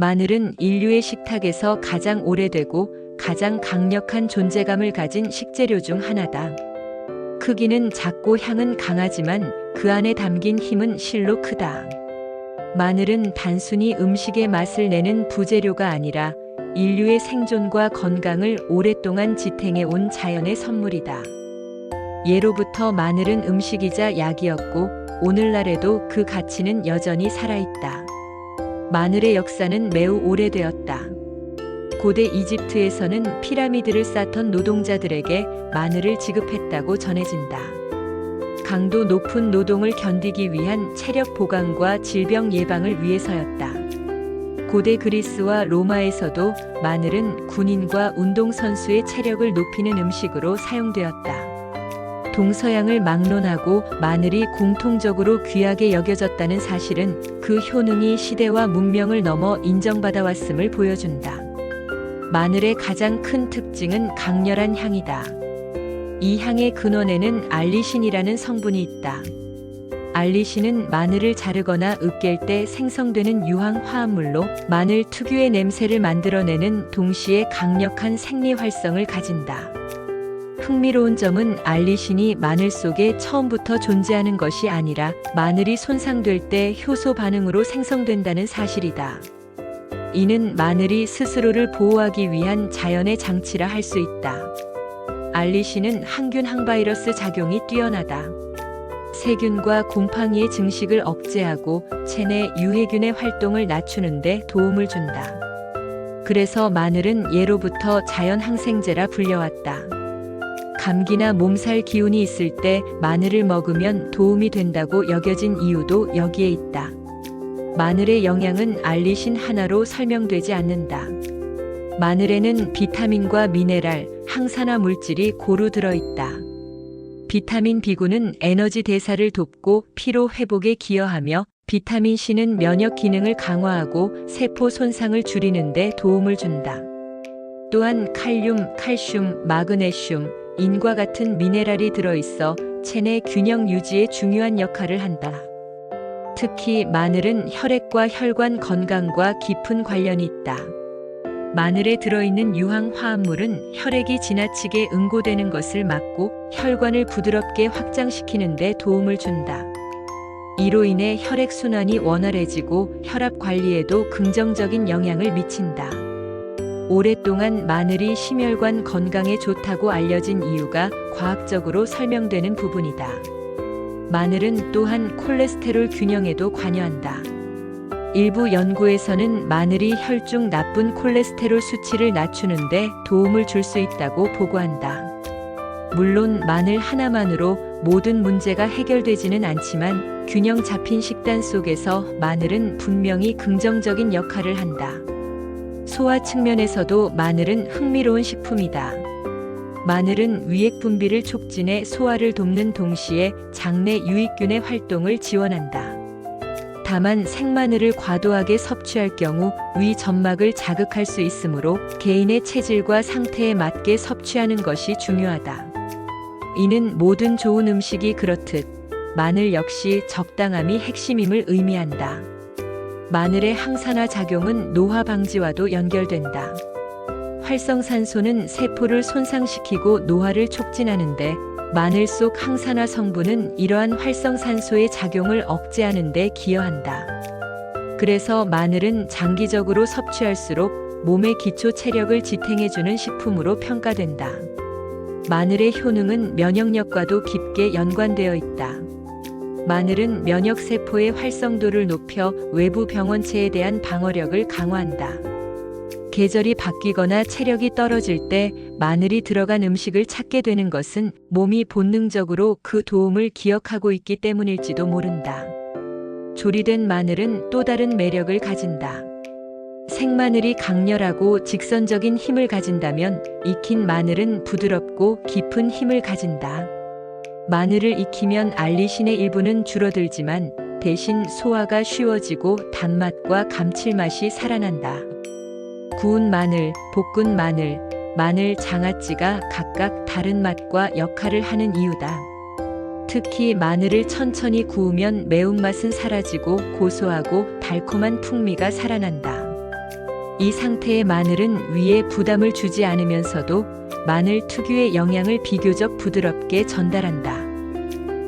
마늘은 인류의 식탁에서 가장 오래되고 가장 강력한 존재감을 가진 식재료 중 하나다. 크기는 작고 향은 강하지만 그 안에 담긴 힘은 실로 크다. 마늘은 단순히 음식의 맛을 내는 부재료가 아니라 인류의 생존과 건강을 오랫동안 지탱해 온 자연의 선물이다. 예로부터 마늘은 음식이자 약이었고 오늘날에도 그 가치는 여전히 살아있다. 마늘의 역사는 매우 오래되었다. 고대 이집트에서는 피라미드를 쌓던 노동자들에게 마늘을 지급했다고 전해진다. 강도 높은 노동을 견디기 위한 체력 보강과 질병 예방을 위해서였다. 고대 그리스와 로마에서도 마늘은 군인과 운동선수의 체력을 높이는 음식으로 사용되었다. 동서양을 막론하고 마늘이 공통적으로 귀하게 여겨졌다는 사실은 그 효능이 시대와 문명을 넘어 인정받아왔음을 보여준다. 마늘의 가장 큰 특징은 강렬한 향이다. 이 향의 근원에는 알리신이라는 성분이 있다. 알리신은 마늘을 자르거나 으깰 때 생성되는 유황 화합물로 마늘 특유의 냄새를 만들어내는 동시에 강력한 생리 활성을 가진다. 흥미로운 점은 알리신이 마늘 속에 처음부터 존재하는 것이 아니라 마늘이 손상될 때 효소 반응으로 생성된다는 사실이다. 이는 마늘이 스스로를 보호하기 위한 자연의 장치라 할 수 있다. 알리신은 항균 항바이러스 작용이 뛰어나다. 세균과 곰팡이의 증식을 억제하고 체내 유해균의 활동을 낮추는 데 도움을 준다. 그래서 마늘은 예로부터 자연 항생제라 불려왔다. 감기나 몸살 기운이 있을 때 마늘을 먹으면 도움이 된다고 여겨진 이유도 여기에 있다. 마늘의 영양은 알리신 하나로 설명되지 않는다. 마늘에는 비타민과 미네랄, 항산화 물질이 고루 들어있다. 비타민 B군은 에너지 대사를 돕고 피로 회복에 기여하며 비타민 C는 면역 기능을 강화하고 세포 손상을 줄이는 데 도움을 준다. 또한 칼륨, 칼슘, 마그네슘, 인과 같은 미네랄이 들어있어 체내 균형 유지에 중요한 역할을 한다. 특히 마늘은 혈액과 혈관 건강과 깊은 관련이 있다. 마늘에 들어있는 유황 화합물은 혈액이 지나치게 응고되는 것을 막고 혈관을 부드럽게 확장시키는 데 도움을 준다. 이로 인해 혈액순환이 원활해지고 혈압 관리에도 긍정적인 영향을 미친다. 오랫동안 마늘이 심혈관 건강에 좋다고 알려진 이유가 과학적으로 설명되는 부분이다. 마늘은 또한 콜레스테롤 균형에도 관여한다. 일부 연구에서는 마늘이 혈중 나쁜 콜레스테롤 수치를 낮추는 데 도움을 줄 수 있다고 보고한다. 물론 마늘 하나만으로 모든 문제가 해결되지는 않지만 균형 잡힌 식단 속에서 마늘은 분명히 긍정적인 역할을 한다. 소화 측면에서도 마늘은 흥미로운 식품이다. 마늘은 위액 분비를 촉진해 소화를 돕는 동시에 장내 유익균의 활동을 지원한다. 다만 생마늘을 과도하게 섭취할 경우 위 점막을 자극할 수 있으므로 개인의 체질과 상태에 맞게 섭취하는 것이 중요하다. 이는 모든 좋은 음식이 그렇듯 마늘 역시 적당함이 핵심임을 의미한다. 마늘의 항산화 작용은 노화 방지와도 연결된다. 활성산소는 세포를 손상시키고 노화를 촉진하는데 마늘 속 항산화 성분은 이러한 활성산소의 작용을 억제하는 데 기여한다. 그래서 마늘은 장기적으로 섭취할수록 몸의 기초 체력을 지탱해주는 식품으로 평가된다. 마늘의 효능은 면역력과도 깊게 연관되어 있다. 마늘은 면역세포의 활성도를 높여 외부 병원체에 대한 방어력을 강화한다. 계절이 바뀌거나 체력이 떨어질 때 마늘이 들어간 음식을 찾게 되는 것은 몸이 본능적으로 그 도움을 기억하고 있기 때문일지도 모른다. 조리된 마늘은 또 다른 매력을 가진다. 생마늘이 강렬하고 직선적인 힘을 가진다면 익힌 마늘은 부드럽고 깊은 힘을 가진다. 마늘을 익히면 알리신의 일부는 줄어들지만 대신 소화가 쉬워지고 단맛과 감칠맛이 살아난다. 구운 마늘, 볶은 마늘, 마늘 장아찌가 각각 다른 맛과 역할을 하는 이유다. 특히 마늘을 천천히 구우면 매운맛은 사라지고 고소하고 달콤한 풍미가 살아난다. 이 상태의 마늘은 위에 부담을 주지 않으면서도 마늘 특유의 영양을 비교적 부드럽게 전달한다.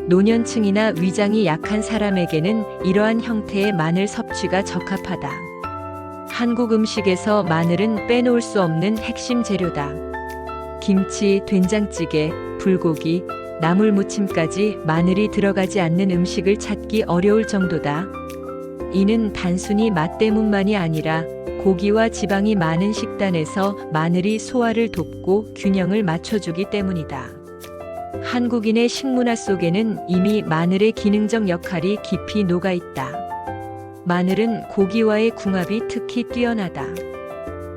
노년층이나 위장이 약한 사람에게는 이러한 형태의 마늘 섭취가 적합하다. 한국 음식에서 마늘은 빼놓을 수 없는 핵심 재료다. 김치, 된장찌개, 불고기, 나물무침까지 마늘이 들어가지 않는 음식을 찾기 어려울 정도다. 이는 단순히 맛 때문만이 아니라 고기와 지방이 많은 식단에서 마늘이 소화를 돕고 균형을 맞춰주기 때문이다. 한국인의 식문화 속에는 이미 마늘의 기능적 역할이 깊이 녹아있다. 마늘은 고기와의 궁합이 특히 뛰어나다.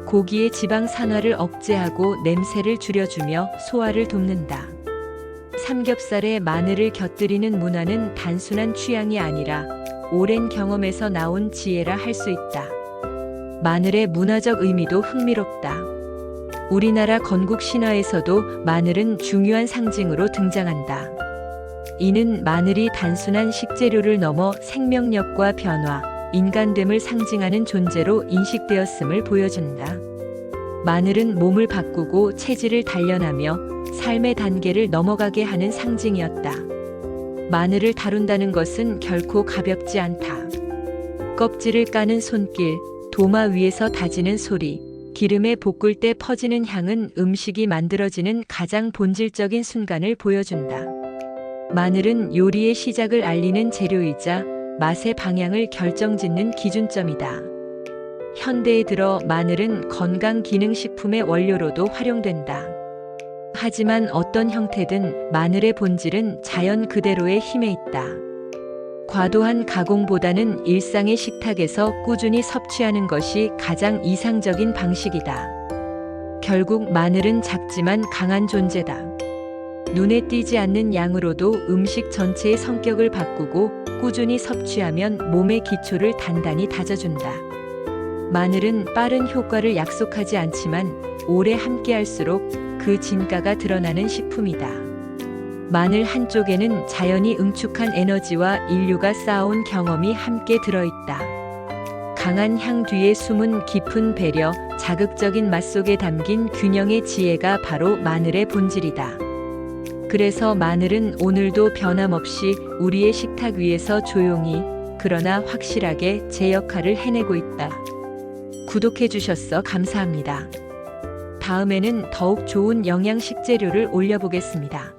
고기의 지방 산화를 억제하고 냄새를 줄여주며 소화를 돕는다. 삼겹살에 마늘을 곁들이는 문화는 단순한 취향이 아니라 오랜 경험에서 나온 지혜라 할 수 있다. 마늘의 문화적 의미도 흥미롭다. 우리나라 건국 신화에서도 마늘은 중요한 상징으로 등장한다. 이는 마늘이 단순한 식재료를 넘어 생명력과 변화, 인간됨을 상징하는 존재로 인식되었음을 보여준다. 마늘은 몸을 바꾸고 체질을 단련하며 삶의 단계를 넘어가게 하는 상징이었다. 마늘을 다룬다는 것은 결코 가볍지 않다. 껍질을 까는 손길, 도마 위에서 다지는 소리, 기름에 볶을 때 퍼지는 향은 음식이 만들어지는 가장 본질적인 순간을 보여준다. 마늘은 요리의 시작을 알리는 재료이자 맛의 방향을 결정짓는 기준점이다. 현대에 들어 마늘은 건강기능식품의 원료로도 활용된다. 하지만 어떤 형태든 마늘의 본질은 자연 그대로의 힘에 있다. 과도한 가공보다는 일상의 식탁에서 꾸준히 섭취하는 것이 가장 이상적인 방식이다. 결국 마늘은 작지만 강한 존재다. 눈에 띄지 않는 양으로도 음식 전체의 성격을 바꾸고 꾸준히 섭취하면 몸의 기초를 단단히 다져준다. 마늘은 빠른 효과를 약속하지 않지만 오래 함께할수록 그 진가가 드러나는 식품이다. 마늘 한쪽에는 자연이 응축한 에너지와 인류가 쌓아온 경험이 함께 들어있다. 강한 향 뒤에 숨은 깊은 배려, 자극적인 맛 속에 담긴 균형의 지혜가 바로 마늘의 본질이다. 그래서 마늘은 오늘도 변함없이 우리의 식탁 위에서 조용히, 그러나 확실하게 제 역할을 해내고 있다. 구독해주셔서 감사합니다. 다음에는 더욱 좋은 영양 식재료를 올려보겠습니다.